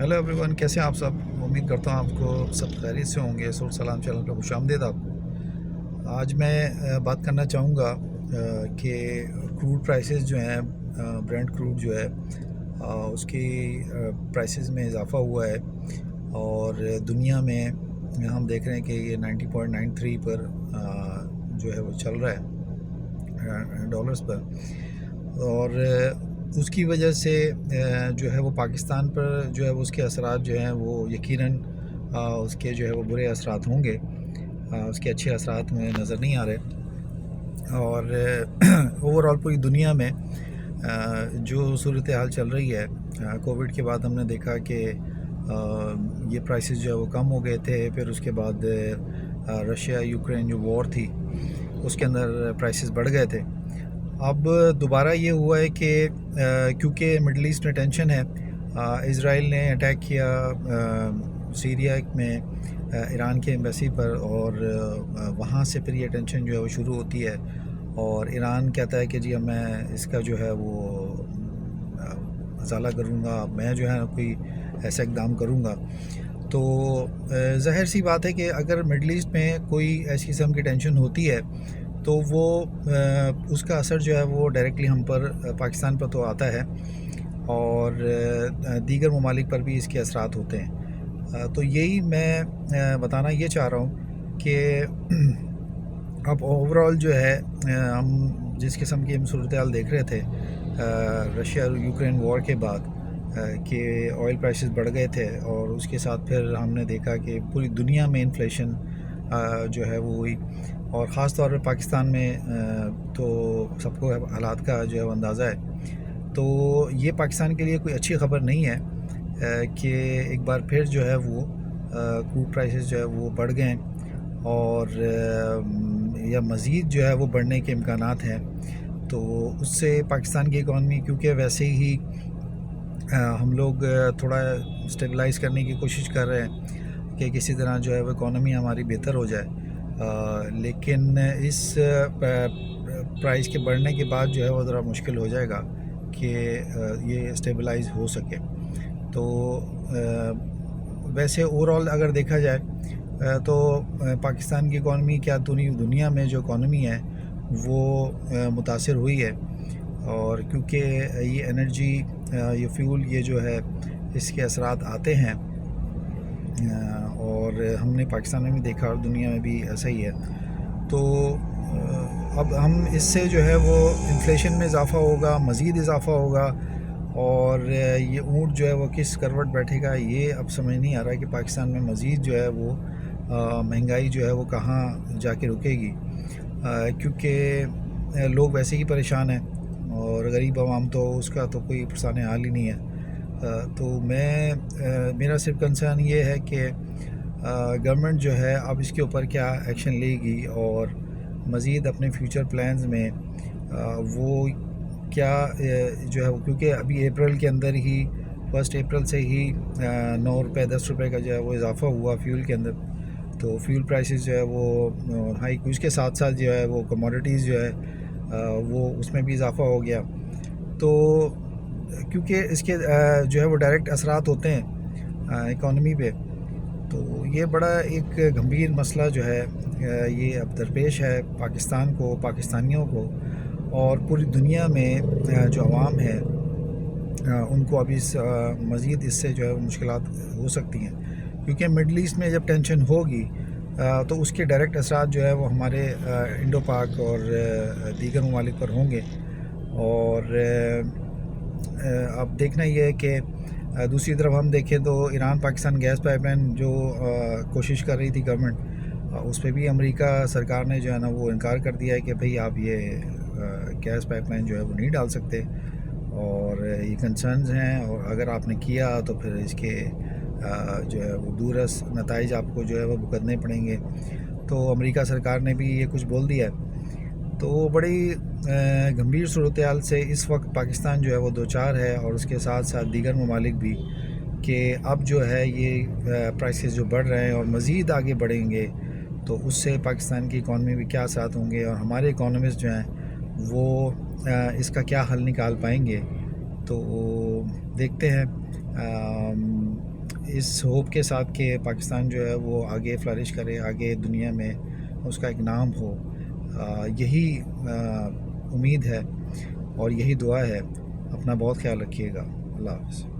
Hello everyone, कैसे हैं आप सब। उम्मीद करता हूँ आपको सब खैरियत से होंगे। सुर सलाम चैनल पर खुशामदीद आपको। आज मैं बात करना चाहूँगा कि क्रूड प्राइसेस जो हैं, ब्रेंट क्रूड जो है, उसकी प्राइसेस में इजाफ़ा हुआ है और दुनिया में हम देख रहे हैं कि ये 90.93 पर जो है वो चल रहा है डॉलर्स पर। और उसकी वजह से जो है वो पाकिस्तान पर जो है वो उसके असरात जो हैं वो यकीनन उसके जो है वो बुरे असरात होंगे। उसके अच्छे असरात में नज़र नहीं आ रहे। और ओवरऑल पूरी दुनिया में जो सूरत हाल चल रही है, कोविड के बाद हमने देखा कि ये प्राइसेस जो है वो कम हो गए थे। फिर उसके बाद रशिया यूक्रेन जो वॉर थी उसके अंदर प्राइसेस बढ़ गए थे। अब दोबारा ये हुआ है कि क्योंकि मिडल ईस्ट में टेंशन है, इज़राइल ने अटैक किया सीरिया में ईरान के एम्बेसी पर, और वहाँ से फिर ये टेंशन जो है वो शुरू होती है। और ईरान कहता है कि जी अब मैं इसका जो है वो अज़ाला करूँगा, मैं जो है कोई ऐसा इक़दाम करूँगा। तो ज़ाहिर सी बात है कि अगर मिडल ईस्ट में कोई ऐसी किस्म की टेंशन होती है तो वो उसका असर जो है वो डायरेक्टली हम पर पाकिस्तान पर तो आता है, और दीगर ममालिक पर भी इसके असरात होते हैं। तो यही मैं बताना ये चाह रहा हूँ कि अब ओवरऑल जो है हम जिस किस्म की हम सूरत हाल देख रहे थे रशिया और यूक्रेन वॉर के बाद, कि ऑयल प्राइसेस बढ़ गए थे, और उसके साथ फिर हमने देखा कि पूरी दुनिया में इन्फ्लेशन जो है वो हुई, और ख़ास तौर पे पाकिस्तान में तो सबको हालात का जो है वो अंदाज़ा है। तो ये पाकिस्तान के लिए कोई अच्छी ख़बर नहीं है कि एक बार फिर जो है वो क्रूड प्राइसेस जो है वो बढ़ गए, और या मज़ीद जो है वो बढ़ने के इम्कानात हैं। तो उससे पाकिस्तान की इकॉनमी, क्योंकि वैसे ही हम लोग थोड़ा स्टेबलाइज़ करने की कोशिश कर रहे हैं कि किसी तरह जो है वो इकॉनमी हमारी बेहतर हो जाए, लेकिन इस प्राइस के बढ़ने के बाद जो है वो ज़रा मुश्किल हो जाएगा कि ये स्टेबलाइज़ हो सके। तो वैसे ओवरऑल अगर देखा जाए तो पाकिस्तान की इकॉनमी क्या दुनिया में जो इकॉनमी है वो मुतासिर हुई है। और क्योंकि ये एनर्जी, ये फ्यूल, ये जो है इसके असरात आते हैं, और हमने पाकिस्तान में भी देखा और दुनिया में भी ऐसा ही है। तो अब हम इससे जो है वो इन्फ्लेशन में इजाफ़ा होगा, मज़ीद इजाफ़ा होगा, और ये ऊँट जो है वो किस करवट बैठेगा, ये अब समझ नहीं आ रहा है कि पाकिस्तान में मज़ीद जो है वो महंगाई जो है वो कहाँ जाके रुकेगी, क्योंकि लोग वैसे ही परेशान हैं और गरीब आवाम तो उसका तो कोई फरसान हाल ही नहीं है। तो मेरा सिर्फ कंसर्न ये है कि गवर्नमेंट जो है अब इसके ऊपर क्या एक्शन लेगी, और मज़ीद अपने फ्यूचर प्लान्स में वो क्या जो है वो, क्योंकि अभी अप्रैल के अंदर ही 1 अप्रैल से ही 9 रुपये 10 रुपये का जो है वो इजाफ़ा हुआ फ्यूल के अंदर। तो फ्यूल प्राइसेस जो है वो हाई, उसके साथ साथ जो है वो कमोडिटीज़ जो है वो उसमें भी इजाफ़ा हो गया। तो क्योंकि इसके जो है वो डायरेक्ट असरात होते हैं इकॉनमी पे, तो ये बड़ा एक गंभीर मसला जो है ये अब दरपेश है पाकिस्तान को, पाकिस्तानियों को, और पूरी दुनिया में जो अवाम है उनको अभी मज़ीद इससे जो है मुश्किलात हो सकती हैं। क्योंकि मिडल ईस्ट में जब टेंशन होगी तो उसके डायरेक्ट असरात जो है वो हमारे इंडो पाक और दीगर ममालिक पर होंगे। और अब देखना ये है कि दूसरी तरफ हम देखें तो ईरान पाकिस्तान गैस पाइपलाइन जो कोशिश कर रही थी गवर्नमेंट, उस पर भी अमेरिका सरकार ने जो है ना वो इनकार कर दिया है कि भाई आप ये गैस पाइपलाइन जो है वो नहीं डाल सकते, और ये कंसर्न्स हैं, और अगर आपने किया तो फिर इसके जो है वो दूरस नताइज आपको जो है वो भुगतने पड़ेंगे। तो अमेरिका सरकार ने भी ये कुछ बोल दिया है। तो बड़ी गंभीर सूरत हाल से इस वक्त पाकिस्तान जो है वो दो चार है, और उसके साथ साथ दीगर ममालिक भी, कि अब जो है ये प्राइसेस जो बढ़ रहे हैं और मज़ीद आगे बढ़ेंगे तो उससे पाकिस्तान की इकॉनमी भी क्या असरात होंगे, और हमारे इकॉनमिस्ट जो हैं वो इसका क्या हल निकाल पाएंगे। तो देखते हैं। اس ہوپ کے ساتھ کہ پاکستان جو ہے وہ آگے فلرش کرے، آگے دنیا میں اس کا ایک نام ہو، یہی امید ہے اور یہی دعا ہے۔ اپنا بہت خیال رکھیے گا۔ اللہ حافظ۔